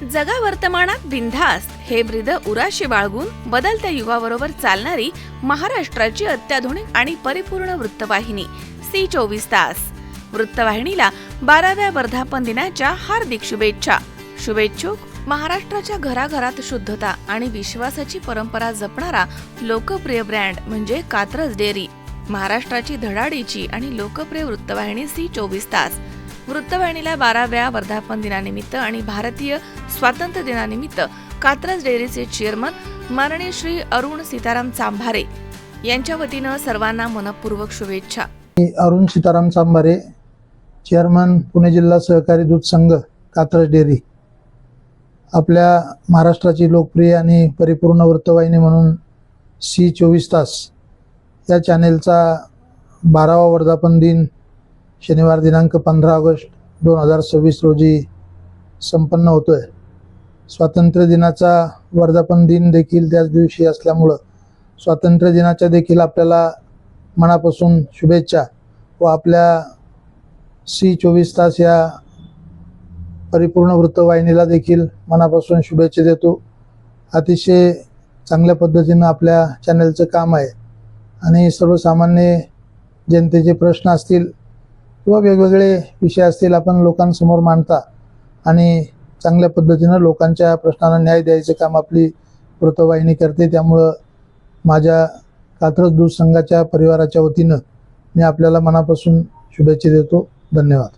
जगा वर्तमानात बिनधास्त हे ब्रीद उराशी बाळगून बदलत्या युगाबरोबर चालणारी महाराष्ट्राची अत्याधुनिक आणि परिपूर्ण वृत्तवाहिनी सी 24 तास. वृत्तवाहिनीला 12व्या वर्धापन दिनाच्या हार्दिक शुभेच्छा. शुभेच्छुक महाराष्ट्राच्या घराघरात शुद्धता आणि विश्वासाची परंपरा जपणारा लोकप्रिय ब्रँड म्हणजे कात्रज डेअरी. महाराष्ट्राची धडाडीची आणि लोकप्रिय वृत्तवाहिनी सी 24 तास. वृत्तवाहिनीला 12व्या वर्धापन दिनानिमित्त आणि भारतीय स्वातंत्र्य दिनानिमित्त कात्रज डेअरीचे चेअरमन माननीय श्री अरुण सीताराम चांभारे यांच्या वतीनं सर्वांना मनपूर्वक शुभेच्छा. अरुण सीताराम चांभारे, चेअरमन पुणे जिल्हा सहकारी दूध संघ कात्रज डेअरी. आपल्या महाराष्ट्राची लोकप्रिय आणि परिपूर्ण वृत्तवाहिनी म्हणून सी 24 तास या चॅनेलचा 12वा वर्धापन दिन शनिवार दिनांक 15 ऑगस्ट 2026 रोजी संपन्न होतोय. स्वातंत्र्य दिनाचा वर्धापन दिन देखील त्याच दिवशी असल्यामुळं स्वातंत्र्य दिनाच्या देखील आपल्याला मनापासून शुभेच्छा व आपल्या सी 24 तास या परिपूर्ण वृत्तवाहिनीला देखील मनापासून शुभेच्छा देतो. अतिशय चांगल्या पद्धतीनं आपल्या चॅनलचं काम आहे आणि सर्वसामान्य जनतेचे प्रश्न असतील किंवा वेगवेगळे विषय असतील आपण लोकांसमोर मांडता आणि चांगल्या पद्धतीनं लोकांच्या प्रश्नांना न्याय द्यायचं काम आपली वृत्तवाहिनी करते. त्यामुळं माझ्या कात्रज दूध संघाच्या परिवाराच्या वतीनं मी आपल्याला मनापासून शुभेच्छा देतो. धन्यवाद.